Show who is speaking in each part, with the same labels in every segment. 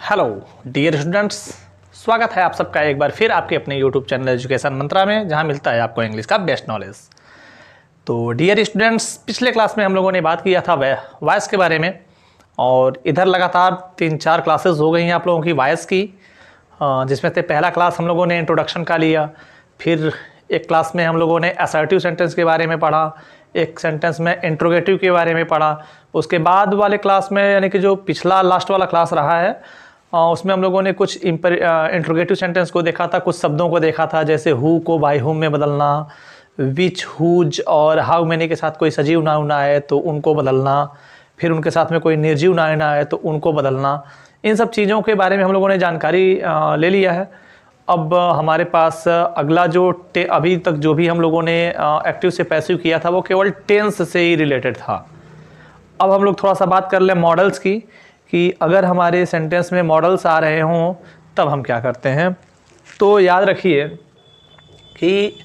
Speaker 1: Hello dear students, स्वागत है आप सबका एक बार फिर आपके अपने यूट्यूब चैनल एजुकेशन मंत्रा में, जहां मिलता है आपको इंग्लिश का बेस्ट नॉलेज। तो डियर स्टूडेंट्स, पिछले क्लास में हम लोगों ने बात किया था वॉइस के बारे में, और इधर लगातार 3-4 क्लासेस हो गई हैं आप लोगों की वॉइस की, जिसमें से पहला क्लास हम लोगों ने इंट्रोडक्शन का लिया। फिर एक क्लास में हम लोगों ने असर्टिव सेंटेंस के बारे में पढ़ा, एक सेंटेंस में इंट्रोगेटिव के बारे में पढ़ा। उसके बाद वाले क्लास में, यानी कि जो पिछला लास्ट वाला क्लास रहा है, उसमें हम लोगों ने कुछ इंट्रोगेटिव सेंटेंस को देखा था, कुछ शब्दों को देखा था, जैसे हु को बाय हुम में बदलना, विच, हुज और हाउ मैनी के साथ कोई सजीव नाउन आए तो उनको बदलना, फिर उनके साथ में कोई निर्जीव नाउन आए तो उनको बदलना। इन सब चीज़ों के बारे में हम लोगों ने जानकारी ले लिया है। अब हमारे पास अगला जो अभी तक जो भी हम लोगों ने एक्टिव से पैसिव किया था वो केवल टेंस से ही रिलेटेड था। अब हम लोग थोड़ा सा बात कर लें मॉडल्स की, कि अगर हमारे सेंटेंस में मॉडल्स आ रहे हों तब हम क्या करते हैं। तो याद रखिए कि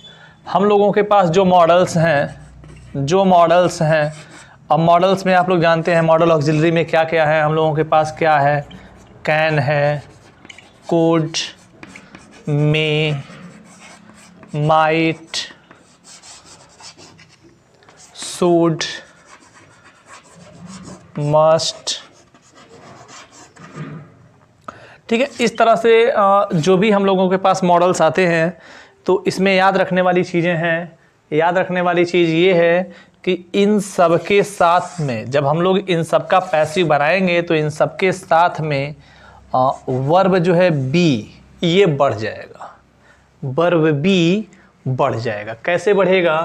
Speaker 1: हम लोगों के पास जो मॉडल्स हैं, अब मॉडल्स में आप लोग जानते हैं मॉडल ऑक्सिलरी में क्या क्या है। हम लोगों के पास क्या है, कैन है, could, may, might, should, must. ठीक है, इस तरह से जो भी हम लोगों के पास मॉडल्स आते हैं, तो इसमें याद रखने वाली चीज़ें हैं। याद रखने वाली चीज़ ये है कि इन सब के साथ में जब हम लोग इन सब का पैसिव बनाएंगे तो इन सब के साथ में वर्ब जो है बी, ये बढ़ जाएगा। वर्ब बी बढ़ जाएगा। कैसे बढ़ेगा,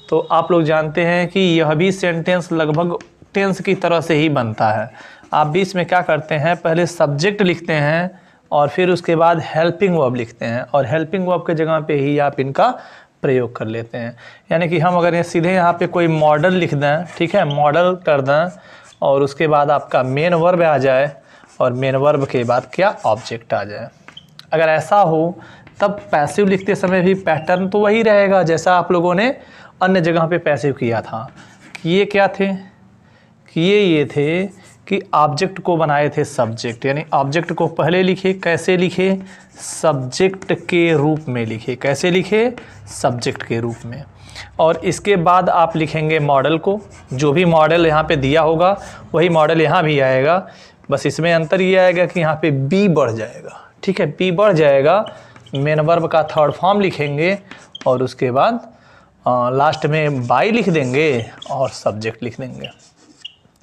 Speaker 1: तो आप लोग जानते हैं कि यह भी सेंटेंस लगभग टेंस की तरह से ही बनता है। आप बीच में क्या करते हैं, पहले सब्जेक्ट लिखते हैं और फिर उसके बाद हेल्पिंग वर्ब लिखते हैं, और हेल्पिंग वर्ब के जगह पे ही आप इनका प्रयोग कर लेते हैं। यानी कि हम अगर ये सीधे यहाँ पे कोई मॉडल लिख दें, ठीक है, मॉडल कर दें, और उसके बाद आपका मेन वर्ब आ जाए, और मेन वर्ब के बाद क्या, ऑब्जेक्ट आ जाए। अगर ऐसा हो तब पैसिव लिखते समय भी पैटर्न तो वही रहेगा जैसा आप लोगों ने अन्य जगह पे पैसिव किया था। ये क्या थे, कि ये थे कि ऑब्जेक्ट को बनाए थे सब्जेक्ट, यानी ऑब्जेक्ट को पहले लिखे, कैसे लिखे, सब्जेक्ट के रूप में लिखे। कैसे लिखे, सब्जेक्ट के रूप में। और इसके बाद आप लिखेंगे मॉडल को, जो भी मॉडल यहाँ पे दिया होगा वही मॉडल यहाँ भी आएगा। बस इसमें अंतर ये आएगा कि यहाँ पे बी बढ़ जाएगा। ठीक है, बी बढ़ जाएगा, मेन वर्ब का थर्ड फॉर्म लिखेंगे, और उसके बाद लास्ट में बाई लिख देंगे और सब्जेक्ट लिख देंगे।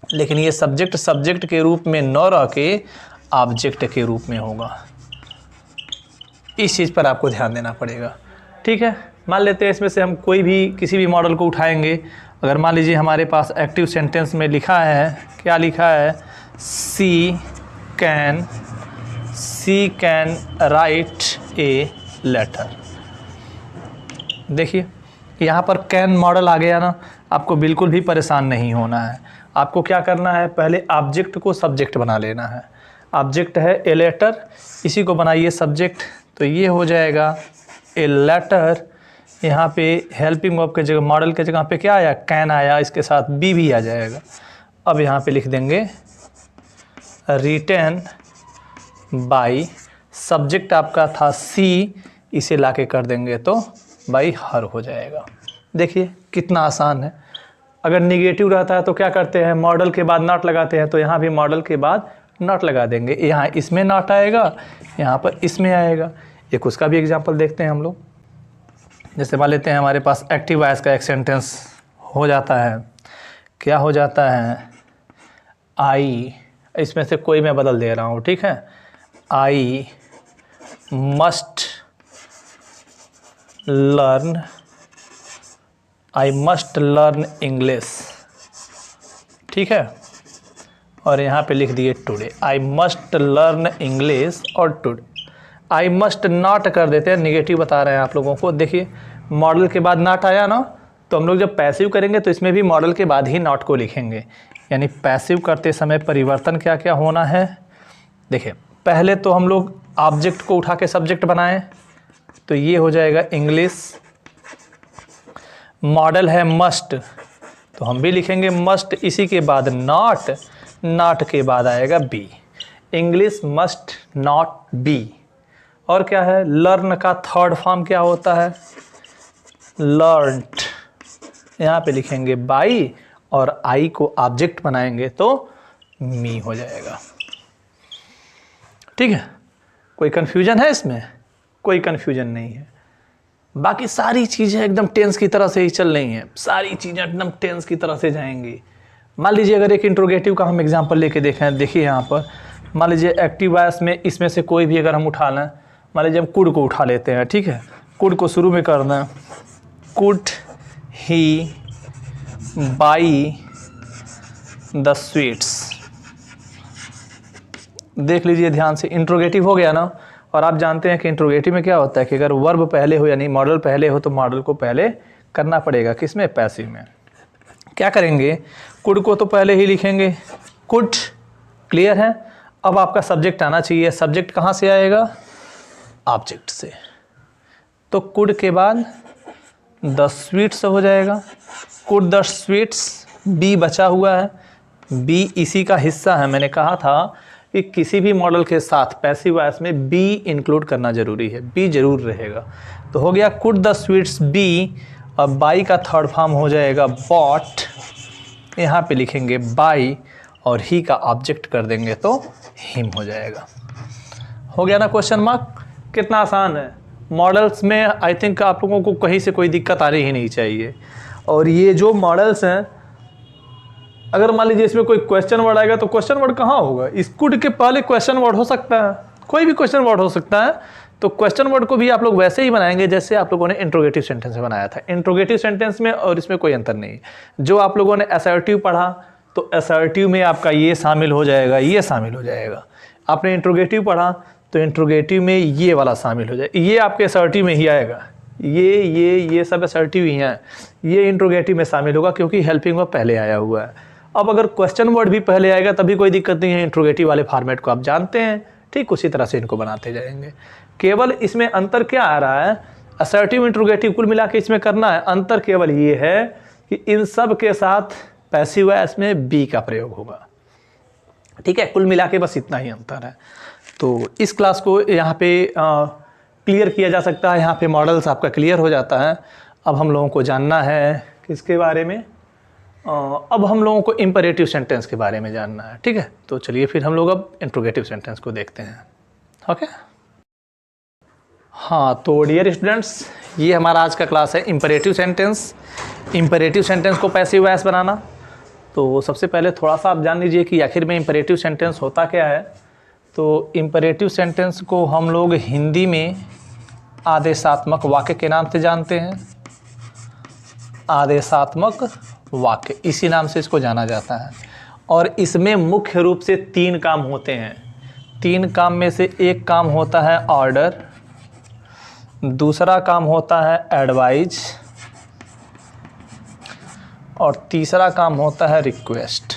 Speaker 1: लेकिन ये सब्जेक्ट के रूप में न रह के ऑब्जेक्ट के रूप में होगा। इस चीज़ पर आपको ध्यान देना पड़ेगा। ठीक है, मान लेते हैं इसमें से हम कोई भी किसी भी मॉडल को उठाएंगे। अगर मान लीजिए हमारे पास एक्टिव सेंटेंस में लिखा है, क्या लिखा है, सी कैन राइट ए लेटर। देखिए यहाँ पर कैन मॉडल आ गया ना, आपको बिल्कुल भी परेशान नहीं होना है। आपको क्या करना है, पहले ऑब्जेक्ट को सब्जेक्ट बना लेना है। ऑब्जेक्ट है ए लेटर, इसी को बनाइए सब्जेक्ट, तो ये हो जाएगा ए लेटर। यहाँ पे हेल्पिंग वर्ब के जगह, मॉडल के जगह पे क्या आया, कैन आया, इसके साथ बी भी आ जाएगा। अब यहाँ पे लिख देंगे रिटन बाई, सब्जेक्ट आपका था सी, इसे लाके कर देंगे तो बाई हर हो जाएगा। देखिए कितना आसान है। अगर निगेटिव रहता है तो क्या करते हैं, मॉडल के बाद नॉट लगाते हैं, तो यहाँ भी मॉडल के बाद नॉट लगा देंगे। यहाँ इसमें नॉट आएगा, यहाँ पर इसमें आएगा। एक उसका भी एग्जांपल देखते हैं हम लोग। जैसे मान लेते हैं हमारे पास एक्टिव वॉइस का एक सेंटेंस हो जाता है, क्या हो जाता है, आई, इसमें से कोई मैं बदल दे रहा हूँ, ठीक है, आई मस्ट लर्न इंग्लिश। ठीक है, और यहाँ पे लिख दिए today, I must learn English, और टुडे आई मस्ट नॉट कर देते हैं, निगेटिव बता रहे हैं आप लोगों को। देखिए मॉडल के बाद नॉट आया ना, तो हम लोग जब पैसिव करेंगे तो इसमें भी मॉडल के बाद ही नॉट को लिखेंगे। यानी पैसिव करते समय परिवर्तन क्या क्या होना है। देखिए पहले तो हम लोग ऑब्जेक्ट को उठा के सब्जेक्ट बनाएं, तो ये हो जाएगा इंग्लिश। मॉडल है मस्ट, तो हम भी लिखेंगे मस्ट, इसी के बाद नॉट, नॉट के बाद आएगा be. English must not be. और क्या है, लर्न का थर्ड फॉर्म क्या होता है, लर्नड। यहाँ पे लिखेंगे बाई और आई को ऑब्जेक्ट बनाएंगे तो मी हो जाएगा। ठीक है, कोई कंफ्यूजन है इसमें? कोई कंफ्यूजन नहीं है। बाकी सारी चीज़ें एकदम टेंस की तरह से ही चल रही हैं, सारी चीज़ें एकदम टेंस की तरह से जाएंगी। मान लीजिए अगर एक इंट्रोगेटिव का हम एग्जांपल लेके देखें, देखिए यहाँ पर मान लीजिए एक्टिव वॉइस में इसमें से कोई भी अगर हम उठा लें, मान लीजिए हम कुड को उठा लेते हैं। ठीक है, कुड को शुरू में कर दें, could he by the sweets. देख लीजिए ध्यान से, इंट्रोगेटिव हो गया ना। और आप जानते हैं कि इंट्रोगेटिव में क्या होता है कि अगर वर्ब पहले हो यानी मॉडल पहले हो तो मॉडल को पहले करना पड़ेगा, किसमें, पैसिव में। क्या करेंगे, कुड को तो पहले ही लिखेंगे, कुड, क्लियर है। अब आपका सब्जेक्ट आना चाहिए, सब्जेक्ट कहाँ से आएगा, ऑब्जेक्ट से। तो कुड के बाद द स्वीट्स हो जाएगा, कुड द स्वीट्स, बी बचा हुआ है, बी इसी का हिस्सा है। मैंने कहा था कि किसी भी मॉडल के साथ पैसिव वॉइस में बी इंक्लूड करना जरूरी है, बी जरूर रहेगा। तो हो गया कुड द स्वीट्स बी, और बाई का थर्ड फॉर्म हो जाएगा बॉट, यहाँ पे लिखेंगे बाई और ही का ऑब्जेक्ट कर देंगे तो हिम हो जाएगा। हो गया ना क्वेश्चन मार्क, कितना आसान है। मॉडल्स में आई थिंक आप लोगों को कहीं से कोई दिक्कत आनी ही नहीं चाहिए। और ये जो मॉडल्स हैं, अगर मान लीजिए इसमें कोई क्वेश्चन वर्ड आएगा तो क्वेश्चन वर्ड कहाँ होगा, इस कुड के पहले क्वेश्चन वर्ड हो सकता है, कोई भी क्वेश्चन वर्ड हो सकता है। तो क्वेश्चन वर्ड को भी आप लोग वैसे ही बनाएंगे जैसे आप लोगों ने इंट्रोगेटिव सेंटेंस में बनाया था। इंट्रोगेटिव सेंटेंस में और इसमें कोई अंतर नहीं। जो आप लोगों ने असर्टिव पढ़ा तो असर्टिव में आपका ये शामिल हो जाएगा, ये शामिल हो जाएगा। आपने इंट्रोगेटिव पढ़ा तो इंट्रोगेटिव में ये वाला शामिल हो जाएगा, ये आपके असर्टिव में ही आएगा। ये सब असर्टिव ही हैं, ये इंट्रोगेटिव में शामिल होगा क्योंकि हेल्पिंग वर्ब पहले आया हुआ है। अब अगर क्वेश्चन वर्ड भी पहले आएगा तभी कोई दिक्कत नहीं है, इंट्रोगेटिव वाले फॉर्मेट को आप जानते हैं। ठीक उसी तरह से इनको बनाते जाएंगे। केवल इसमें अंतर क्या आ रहा है, असर्टिव इंट्रोगेटिव कुल मिला के इसमें करना है। अंतर केवल ये है कि इन सब के साथ पैसिव वॉइस में बी का प्रयोग होगा। ठीक है, कुल मिला के बस इतना ही अंतर है। तो इस क्लास को यहाँ पे क्लियर किया जा सकता है, यहाँ पे मॉडल्स आपका क्लियर हो जाता है। अब हम लोगों को जानना है किसके बारे में, अब हम लोगों को इंपरेटिव सेंटेंस के बारे में जानना है। ठीक है, तो चलिए फिर हम लोग अब इंट्रोगेटिव सेंटेंस को देखते हैं। ओके, हाँ तो डियर स्टूडेंट्स, ये हमारा आज का क्लास है इंपरेटिव सेंटेंस। इंपरेटिव सेंटेंस को पैसिव वॉइस बनाना। तो सबसे पहले थोड़ा सा आप जान लीजिए कि आखिर में इंपरेटिव सेंटेंस होता क्या है। तो इंपरेटिव सेंटेंस को हम लोग हिंदी में आदेशात्मक वाक्य के नाम से जानते हैं। आदेशात्मक वाक्य, इसी नाम से इसको जाना जाता है। और इसमें मुख्य रूप से 3 काम होते हैं। 3 काम में से एक काम होता है ऑर्डर, दूसरा काम होता है एडवाइज और तीसरा काम होता है रिक्वेस्ट।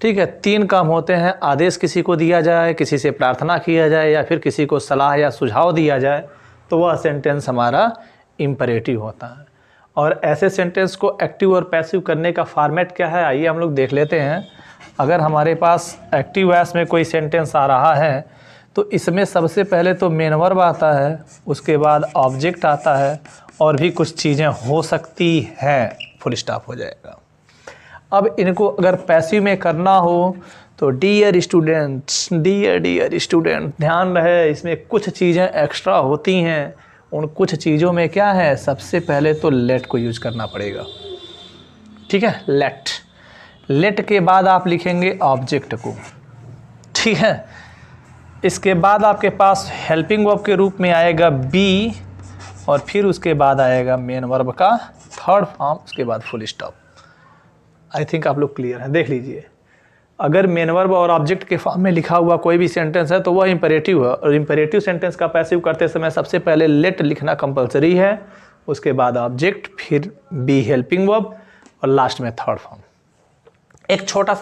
Speaker 1: ठीक है, 3 काम होते हैं। आदेश किसी को दिया जाए, किसी से प्रार्थना किया जाए या फिर किसी को सलाह या सुझाव दिया जाए तो वह सेंटेंस हमारा इंपरेटिव होता है। और ऐसे सेंटेंस को एक्टिव और पैसिव करने का फॉर्मेट क्या है, आइए हम लोग देख लेते हैं। अगर हमारे पास एक्टिव वॉइस में कोई सेंटेंस आ रहा है तो इसमें सबसे पहले तो मेन वर्ब आता है, उसके बाद ऑब्जेक्ट आता है और भी कुछ चीज़ें हो सकती हैं, फुल स्टॉप हो जाएगा। अब इनको अगर पैसिव में करना हो तो डियर स्टूडेंट्स, डियर स्टूडेंट, ध्यान रहे इसमें कुछ चीज़ें एक्स्ट्रा होती हैं। उन कुछ चीज़ों में क्या है, सबसे पहले तो लेट को यूज करना पड़ेगा। ठीक है, लेट, लेट के बाद आप लिखेंगे ऑब्जेक्ट को। ठीक है, इसके बाद आपके पास हेल्पिंग वर्ब के रूप में आएगा बी और फिर उसके बाद आएगा मेन वर्ब का थर्ड फॉर्म, उसके बाद फुल स्टॉप। आई थिंक आप लोग क्लियर हैं। देख लीजिए, अगर मेन वर्ब और ऑब्जेक्ट के फॉर्म में लिखा हुआ कोई भी सेंटेंस है तो वह इंपरेटिव है। और इंपरेटिव सेंटेंस का पैसिव करते समय सबसे पहले लेट लिखना कंपलसरी है, उसके बाद ऑब्जेक्ट, फिर बी हेल्पिंग वर्ब और लास्ट में थर्ड फॉर्म। एक छोटा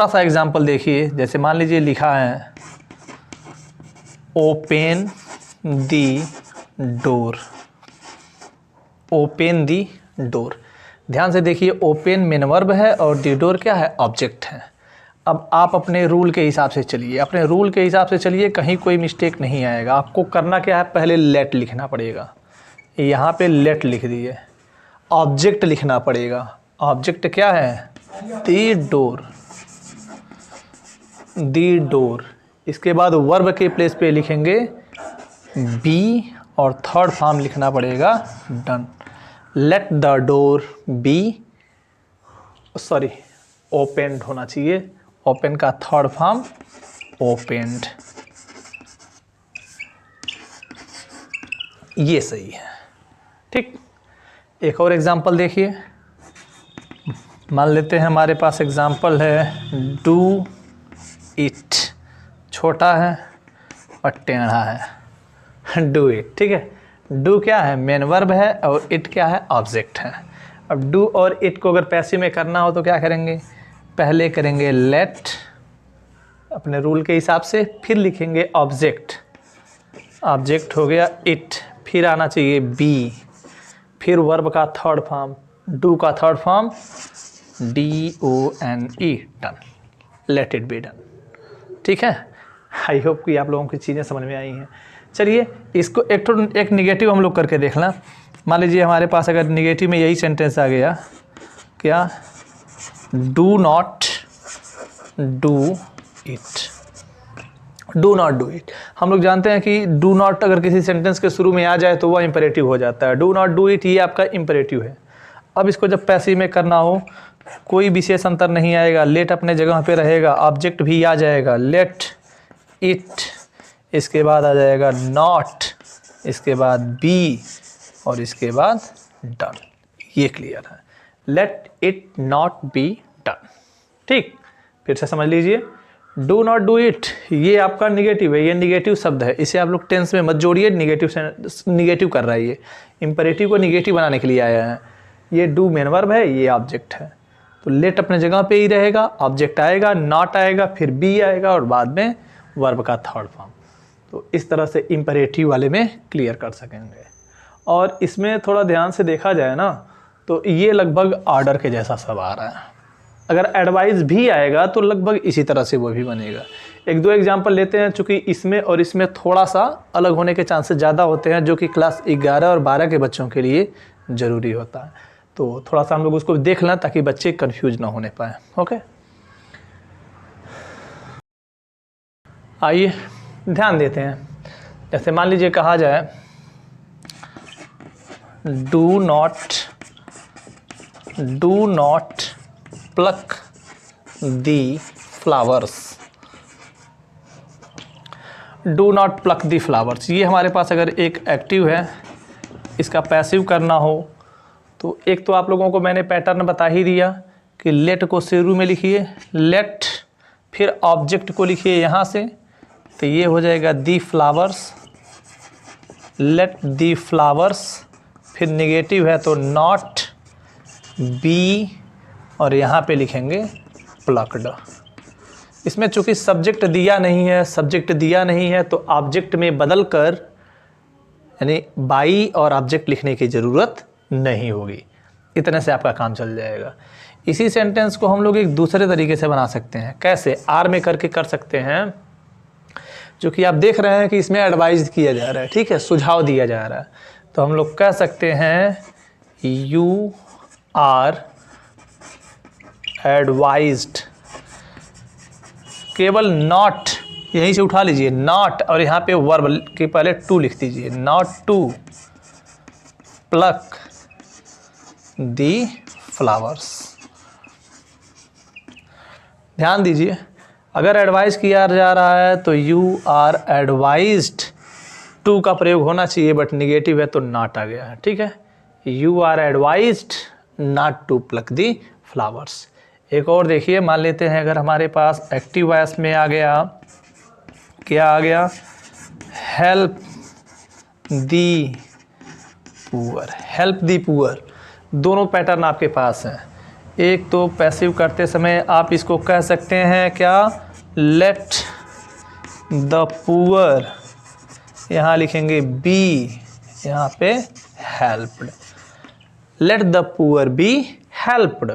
Speaker 1: सा एग्जाम्पल देखिए। जैसे मान लीजिए लिखा है ओपन दी डोर, ओपन दी डोर। ध्यान से देखिए, ओपन मेन वर्ब है और दी डोर क्या है, ऑब्जेक्ट है। अब आप अपने रूल के हिसाब से चलिए, अपने रूल के हिसाब से चलिए, कहीं कोई मिस्टेक नहीं आएगा। आपको करना क्या है, पहले लेट लिखना पड़ेगा, यहाँ पे लेट लिख दिए। ऑब्जेक्ट लिखना पड़ेगा, ऑब्जेक्ट क्या है, दी डोर, दी डोर। इसके बाद वर्ब के प्लेस पे लिखेंगे बी और थर्ड फॉर्म लिखना पड़ेगा done. Let the door be, sorry opened होना चाहिए, ओपन का थर्ड फॉर्म ओपेंड, ये सही है। ठीक, एक और एग्जांपल देखिए, मान लेते हैं हमारे पास एग्जांपल है डू इट, छोटा है और टेढ़ा है, डू इट। ठीक है, डू क्या है, मेन वर्ब है और इट क्या है, ऑब्जेक्ट है। अब डू और इट को अगर पैसिव में करना हो तो क्या करेंगे, पहले करेंगे लेट अपने रूल के हिसाब से, फिर लिखेंगे ऑब्जेक्ट, ऑब्जेक्ट हो गया इट, फिर आना चाहिए बी, फिर वर्ब का थर्ड फॉर्म, डू का third form DONE, done, let it be done. ठीक है, आई होप कि आप लोगों की चीज़ें समझ में आई हैं। चलिए इसको एक निगेटिव हम लोग करके देखना। मान लीजिए हमारे पास अगर निगेटिव में यही सेंटेंस आ गया, क्या, do not do it, do not do it. हम लोग जानते हैं कि डू नॉट अगर किसी सेंटेंस के शुरू में आ जाए तो वह इंपरेटिव हो जाता है। डू नॉट डू इट ये आपका इंपरेटिव है। अब इसको जब पैसिव में करना हो, कोई विशेष अंतर नहीं आएगा, लेट अपने जगह पे रहेगा, ऑब्जेक्ट भी आ जाएगा, लेट इट, इसके बाद आ जाएगा नॉट, इसके बाद बी और इसके बाद डन। ये क्लियर है, let it not be done. ठीक, फिर से समझ लीजिए, डू नॉट डू इट ये आपका निगेटिव है, ये निगेटिव शब्द है, इसे आप लोग टेंस में मत जोड़िए, निगेटिव से निगेटिव कर रहा है ये, इंपरेटिव को निगेटिव बनाने के लिए आया है। ये डू मेन वर्ब है, ये ऑब्जेक्ट है, तो लेट अपने जगह पे ही रहेगा, ऑब्जेक्ट आएगा, नॉट आएगा, फिर बी आएगा और बाद में वर्ब का थर्ड फॉर्म। तो इस तरह से इंपरेटिव वाले में क्लियर कर सकेंगे। और इसमें थोड़ा ध्यान से देखा जाए ना तो ये लगभग ऑर्डर के जैसा सब आ रहा है। अगर एडवाइस भी आएगा तो लगभग इसी तरह से वो भी बनेगा। एक दो एग्जांपल लेते हैं, चूँकि इसमें और इसमें थोड़ा सा अलग होने के चांसेस ज़्यादा होते हैं, जो कि क्लास 11 और 12 के बच्चों के लिए ज़रूरी होता है। तो थोड़ा सा हम लोग उसको देख लें ताकि बच्चे कंफ्यूज ना होने पाए। ओके, आइए ध्यान देते हैं। जैसे मान लीजिए कहा जाए do not plug the flowers, do not plug the flowers, ये हमारे पास अगर एक एक्टिव है, इसका पैसिव करना हो तो एक तो आप लोगों को मैंने पैटर्न बता ही दिया कि लेट को शुरू में लिखिए, लेट, फिर ऑब्जेक्ट को लिखिए यहाँ से, तो ये हो जाएगा दी फ्लावर्स, लेट दी फ्लावर्स, फिर निगेटिव है तो नॉट, बी और यहाँ पे लिखेंगे प्लक्ड। इसमें चूँकि सब्जेक्ट दिया नहीं है तो ऑब्जेक्ट में बदल कर यानी बाई और ऑब्जेक्ट लिखने की ज़रूरत नहीं होगी, इतने से आपका काम चल जाएगा। इसी सेंटेंस को हम लोग एक दूसरे तरीके से बना सकते हैं। कैसे, आर में करके कर सकते हैं, जो कि आप देख रहे हैं कि इसमें एडवाइज किया जा रहा है, ठीक है, सुझाव दिया जा रहा है। तो हम लोग कह सकते हैं यू आर एडवाइज्ड, केवल नॉट यहीं से उठा लीजिए, नॉट और यहाँ पे वर्ब के पहले टू लिख दीजिए, not to pluck the flowers. ध्यान दीजिए, अगर एडवाइस किया जा रहा है तो यू आर एडवाइज्ड, टू का प्रयोग होना चाहिए बट निगेटिव है तो नॉट आ गया है। ठीक है, you are advised not to pluck the flowers. एक और देखिए, मान लेते हैं अगर हमारे पास एक्टिव वॉइस में आ गया, क्या आ गया, help the poor, help the poor. दोनों पैटर्न आपके पास हैं। एक तो पैसिव करते समय आप इसको कह सकते हैं क्या, लेट द पुअर, यहाँ लिखेंगे बी, यहाँ पे helped, let the poor be helped.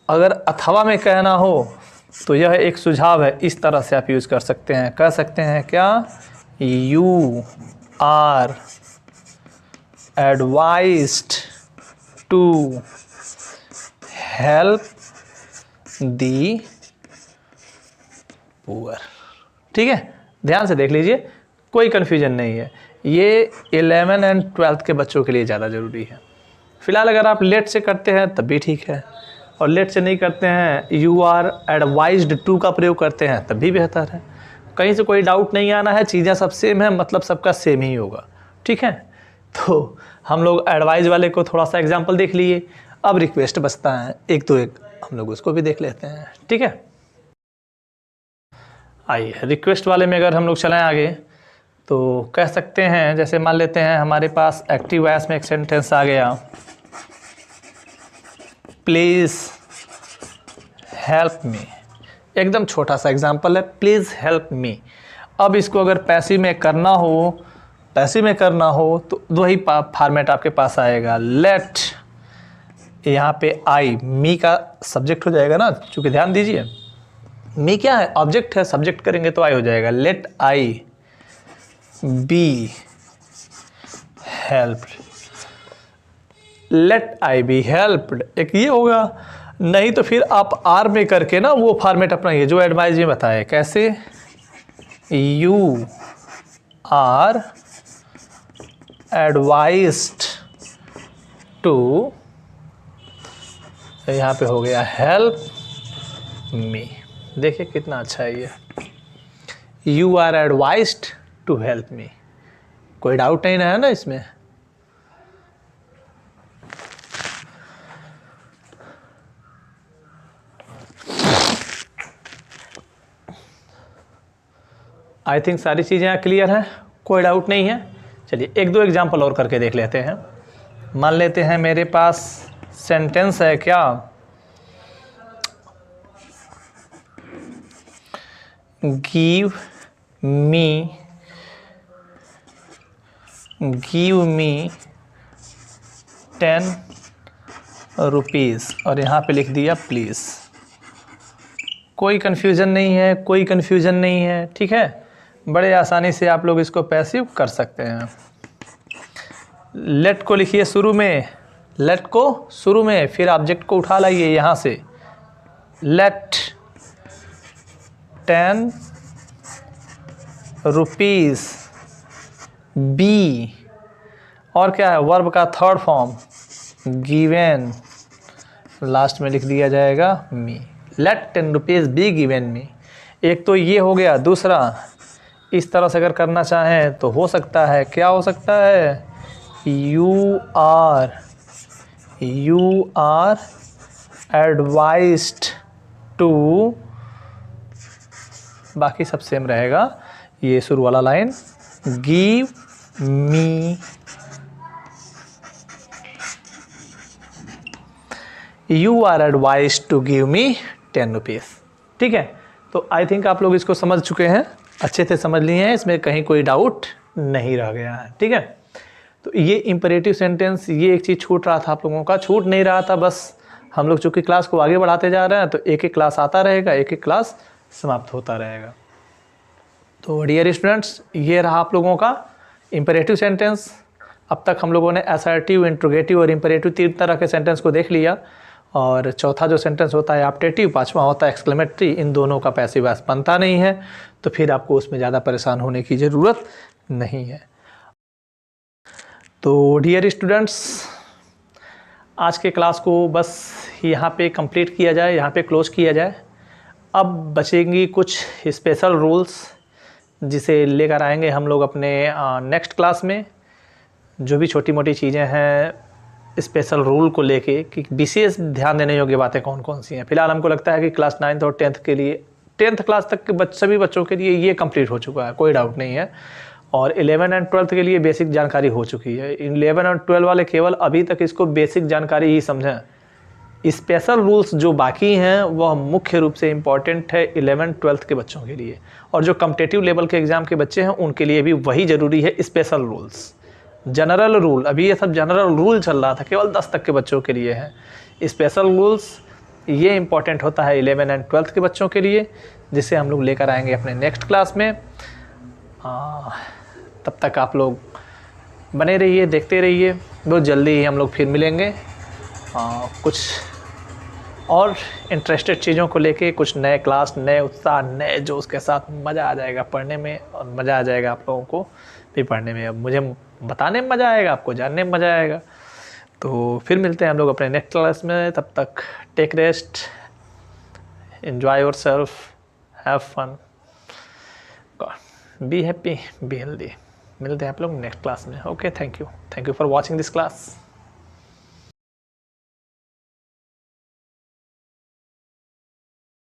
Speaker 1: अगर अथवा में कहना हो तो यह एक सुझाव है, इस तरह से आप यूज़ कर सकते हैं। कह सकते हैं क्या, you are advised to help the poor. ठीक है, ध्यान से देख लीजिए, कोई कन्फ्यूजन नहीं है। ये 11 एंड 12th के बच्चों के लिए ज़्यादा ज़रूरी है। फिलहाल अगर आप लेट से करते हैं तब भी ठीक है, और लेट से नहीं करते हैं, यू आर एडवाइज्ड टू का प्रयोग करते हैं तब भी बेहतर है। कहीं से कोई डाउट नहीं आना है, चीज़ें सब सेम है, मतलब सबका सेम ही होगा। ठीक है, तो हम लोग एडवाइज वाले को थोड़ा सा एग्जाम्पल देख लिए। अब रिक्वेस्ट बचता है एक हम लोग उसको भी देख लेते हैं। ठीक है, आइए रिक्वेस्ट वाले में अगर हम लोग चलें आगे तो कह सकते हैं, जैसे मान लेते हैं हमारे पास एक्टिव वॉइस में एक सेंटेंस आ गया, प्लीज़ हेल्प मी। एकदम छोटा सा एग्जांपल है, प्लीज़ हेल्प मी। अब इसको अगर पैसिव में करना हो तो वही फॉर्मेट आपके पास आएगा, लेट, यहाँ पे आई, मी का सब्जेक्ट हो जाएगा ना, चूँकि ध्यान दीजिए मी क्या है, ऑब्जेक्ट है, सब्जेक्ट करेंगे तो आई हो जाएगा। Let I be helped, let I be helped, एक ये होगा। नहीं तो फिर आप आर में करके ना वो फॉर्मेट अपनाइए जो एडवाइज में बताए। कैसे, यू आर एडवाइज्ड टू, यहाँ पे हो गया हेल्प मी। देखिए कितना अच्छा है ये, you are advised to help me. कोई डाउट नहीं है ना इसमें। आई थिंक सारी चीज़ें यहाँ क्लियर हैं, कोई डाउट नहीं है। चलिए एक दो एग्जाम्पल और करके देख लेते हैं। मान लेते हैं मेरे पास सेंटेंस है क्या, गिव मी 10 रुपीज़, और यहाँ पे लिख दिया प्लीज़। कोई कन्फ्यूज़न नहीं है, ठीक है। बड़े आसानी से आप लोग इसको पैसिव कर सकते हैं। लेट को लिखिए शुरू में, फिर ऑब्जेक्ट को उठा लाइए यहाँ से, लेट 10 रुपीज़ बी, और क्या है, वर्ब का थर्ड फॉर्म गिवन, लास्ट में लिख दिया जाएगा me. Let 10 rupees be given me. एक तो ये हो गया। दूसरा, इस तरह से अगर करना चाहें तो हो सकता है, क्या हो सकता है, यू आर एडवाइज्ड टू, बाकी सब सेम रहेगा। ये शुरू वाला line, give me, you are advised to give me 10 rupees. ठीक है, तो आई थिंक आप लोग इसको समझ चुके हैं, अच्छे से समझ लिए हैं, इसमें कहीं कोई डाउट नहीं रह गया है। ठीक है, तो ये इम्परेटिव सेंटेंस, ये एक चीज़ छूट रहा था आप लोगों का, छूट नहीं रहा था, बस हम लोग चूँकि क्लास को आगे बढ़ाते जा रहे हैं तो एक एक क्लास आता रहेगा, एक एक क्लास समाप्त होता रहेगा। तो डियर स्टूडेंट्स, ये रहा आप लोगों का इम्परेटिव सेंटेंस। अब तक हम लोगों ने असर्टिव, इंट्रोगेटिव और इम्परेटिव 3 तरह के सेंटेंस को देख लिया, और चौथा जो सेंटेंस होता है ऑप्टेटिव, पांचवा होता है एक्सक्लेमेटरी। इन दोनों का पैसिव वॉइस बनता नहीं है, तो फिर आपको उसमें ज़्यादा परेशान होने की ज़रूरत नहीं है। तो डियर स्टूडेंट्स, आज के क्लास को बस यहाँ पे कंप्लीट किया जाए, यहाँ पे क्लोज किया जाए। अब बचेंगी कुछ स्पेशल रूल्स जिसे लेकर आएंगे हम लोग अपने नेक्स्ट क्लास में। जो भी छोटी मोटी चीज़ें हैं स्पेशल रूल को लेके, कि विशेष ध्यान देने योग्य बातें कौन कौन सी हैं। फिलहाल हमको लगता है कि क्लास 9th और 10th के लिए, 10th क्लास तक के सभी बच्चों के लिए ये कंप्लीट हो चुका है, कोई डाउट नहीं है। और 11 एंड 12th के लिए बेसिक जानकारी हो चुकी है। 11 और 12 वाले केवल अभी तक इसको बेसिक जानकारी ही समझें। स्पेशल रूल्स जो बाकी हैं वह मुख्य रूप से इम्पॉर्टेंट है 11 12th के बच्चों के लिए, और जो कॉम्पिटिटिव लेवल के एग्ज़ाम के बच्चे हैं उनके लिए भी वही ज़रूरी है, स्पेशल रूल्स। जनरल रूल, अभी ये सब जनरल रूल चल रहा था, केवल 10 तक के बच्चों के लिए है। स्पेशल रूल्स ये इम्पॉर्टेंट होता है 11 एंड 12 के बच्चों के लिए, जिसे हम लोग लेकर आएंगे अपने नेक्स्ट क्लास में। तब तक आप लोग बने रहिए, देखते रहिए। बहुत जल्दी ही हम लोग फिर मिलेंगे कुछ और इंटरेस्टेड चीज़ों को लेके, कुछ नए क्लास, नए उत्साह, नए जोश के साथ। मज़ा आ जाएगा पढ़ने में, और मज़ा आ जाएगा आप लोगों को भी पढ़ने में। अब मुझे बताने में मज़ा आएगा, आपको जानने में मज़ा आएगा। तो फिर मिलते हैं हम लोग अपने नेक्स्ट क्लास में। तब तक take rest, enjoy your self, have fun, be happy, be healthy. मिलते हैं आप लोग नेक्स्ट क्लास में। Okay, thank you for watching this class.